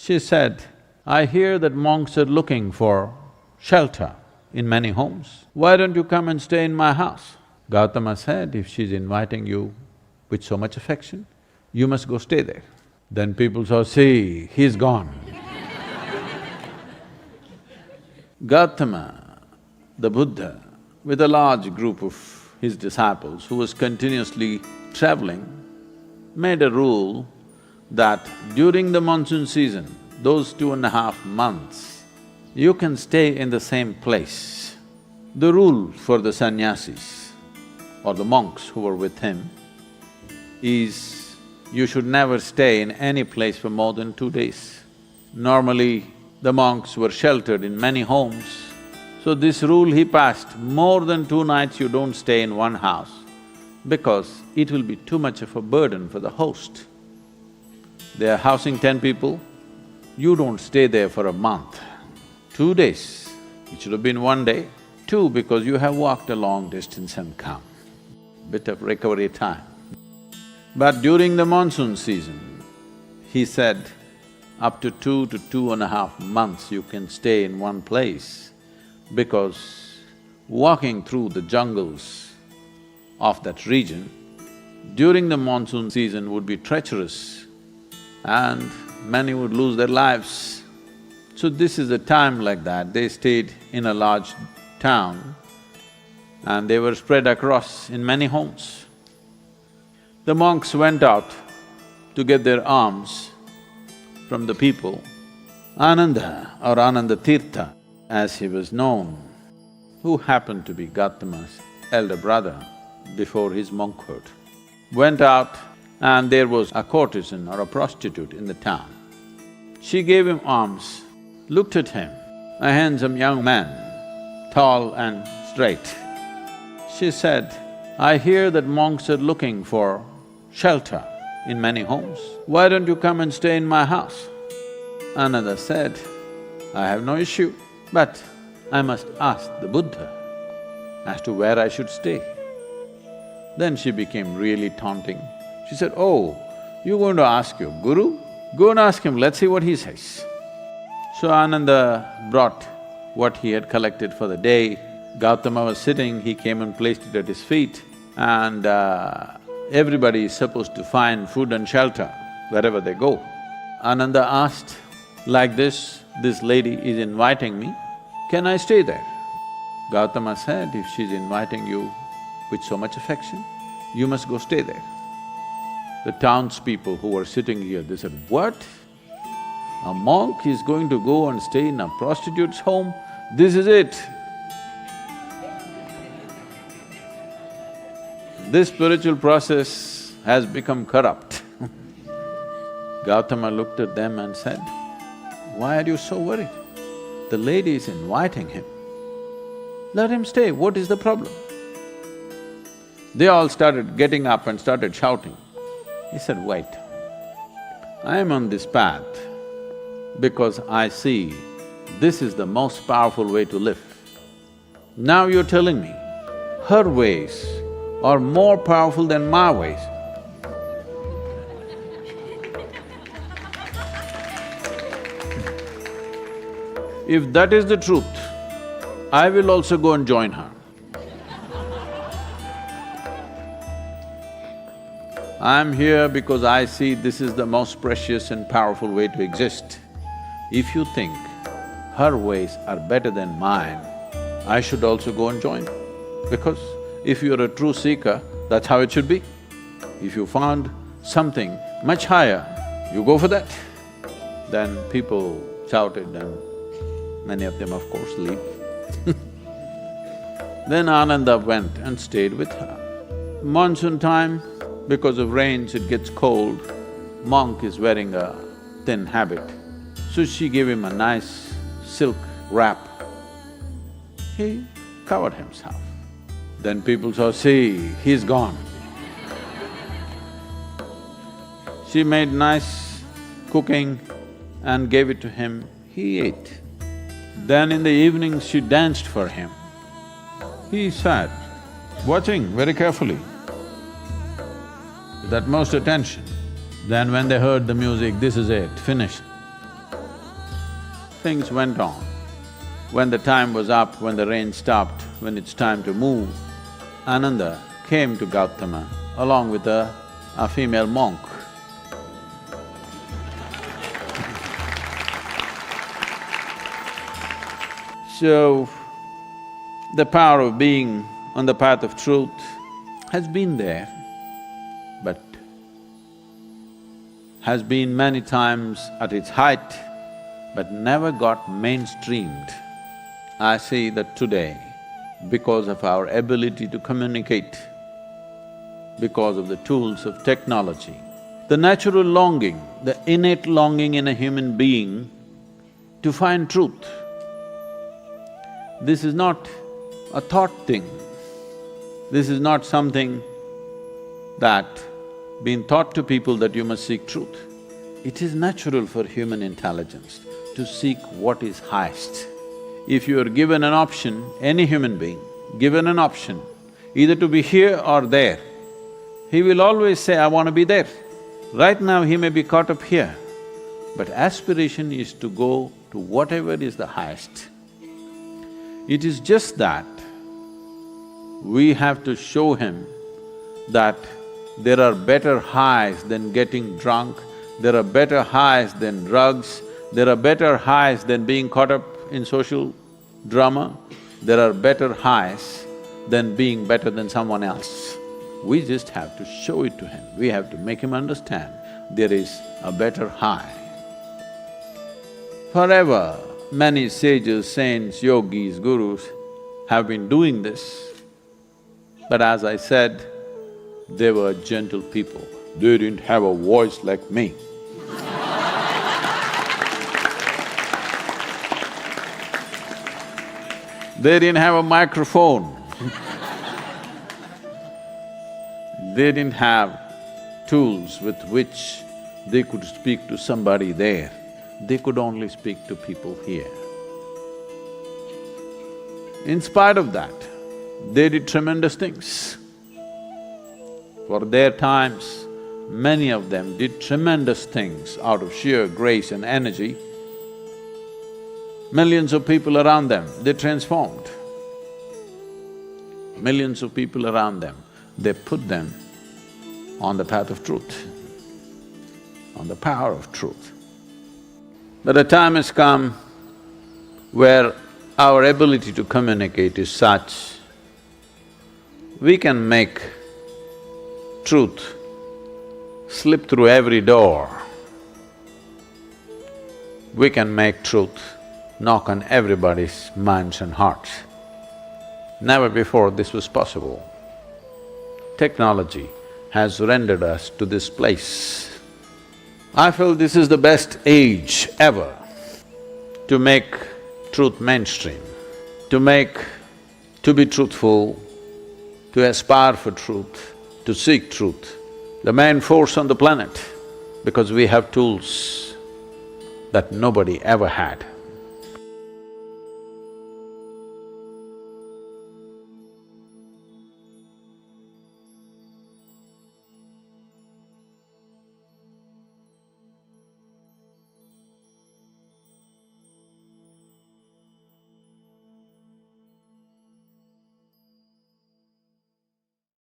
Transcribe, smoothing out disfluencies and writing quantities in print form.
She said, "I hear that monks are looking for shelter in many homes. Why don't you come and stay in my house?" Gautama said, "If she's inviting you with so much affection, you must go stay there." Then people saw, "See, he's gone." Gautama, the Buddha, with a large group of his disciples who was continuously traveling, made a rule that during the monsoon season, those 2.5 months, you can stay in the same place. The rule for the sannyasis or the monks who were with him is you should never stay in any place for more than 2 days. Normally, the monks were sheltered in many homes, so this rule he passed, more than 2 nights you don't stay in one house because it will be too much of a burden for the host. They are housing 10 people, you don't stay there for a month. 2 days, it should have been 1 day. 2, because you have walked a long distance and come, bit of recovery time. But during the monsoon season, he said, up to 2 to 2.5 months you can stay in one place because walking through the jungles of that region during the monsoon season would be treacherous and many would lose their lives. So this is a time like that. They stayed in a large town and they were spread across in many homes. The monks went out to get their alms from the people. Ananda or Ananda Tirtha, as he was known, who happened to be Gautama's elder brother before his monkhood, went out and there was a courtesan or a prostitute in the town. She gave him alms, looked at him, a handsome young man, tall and straight. She said, "I hear that monks are looking for shelter in many homes. Why don't you come and stay in my house?" Ananda said, "I have no issue, but I must ask the Buddha as to where I should stay." Then she became really taunting. She said, "Oh, you're going to ask your guru? Go and ask him, let's see what he says." So Ananda brought what he had collected for the day. Gautama was sitting, he came and placed it at his feet, and everybody is supposed to find food and shelter wherever they go. Ananda asked, "Like this lady is inviting me, can I stay there?" Gautama said, "If she's inviting you with so much affection, you must go stay there." The townspeople who were sitting here, they said, "What? A monk is going to go and stay in a prostitute's home? This is it." This spiritual process has become corrupt. Gautama looked at them and said, "Why are you so worried? The lady is inviting him. Let him stay, what is the problem?" They all started getting up and started shouting. He said, "Wait, I am on this path because I see this is the most powerful way to live. Now you're telling me her ways are more powerful than my ways. If that is the truth, I will also go and join her. I am here because I see this is the most precious and powerful way to exist. If you think her ways are better than mine, I should also go and join. Because if you're a true seeker, that's how it should be. If you found something much higher, you go for that." Then people shouted and many of them, of course, leave. Then Ananda went and stayed with her. Monsoon time, because of rains, it gets cold. Monk is wearing a thin habit, so she gave him a nice silk wrap. He covered himself. Then people saw, "See, he's gone." She made nice cooking and gave it to him, he ate. Then in the evening she danced for him. He sat, watching very carefully, with utmost attention. Then when they heard the music, this is it, finished. things went on. When the time was up, when the rain stopped, when it's time to move, Ananda came to Gautama along with a female monk. So, the power of being on the path of truth has been there, but has been many times at its height, but never got mainstreamed. I see that today, because of our ability to communicate, because of the tools of technology, the natural longing, the innate longing in a human being to find truth, this is not a thought thing. This is not something that been taught to people that you must seek truth. It is natural for human intelligence to seek what is highest. If you are given an option, any human being, given an option, either to be here or there, he will always say, I want to be there. Right now he may be caught up here, but aspiration is to go to whatever is the highest. It is just that we have to show him that there are better highs than getting drunk, there are better highs than drugs, there are better highs than being caught up in social drama, there are better highs than being better than someone else. We just have to show it to him, we have to make him understand there is a better high. Forever, many sages, saints, yogis, gurus have been doing this, but as I said, they were gentle people. They didn't have a voice like me. They didn't have a microphone. They didn't have tools with which they could speak to somebody there. They could only speak to people here. In spite of that, they did tremendous things. For their times, many of them did tremendous things out of sheer grace and energy. Millions of people around them, they transformed. Millions of people around them, they put them on the path of truth, on the power of truth. But a time has come where our ability to communicate is such, we can make truth slip through every door. We can make truth knock on everybody's minds and hearts. Never before this was possible. Technology has rendered us to this place. I feel this is the best age ever to make truth mainstream, to be truthful, to aspire for truth, to seek truth, the main force on the planet, because we have tools that nobody ever had.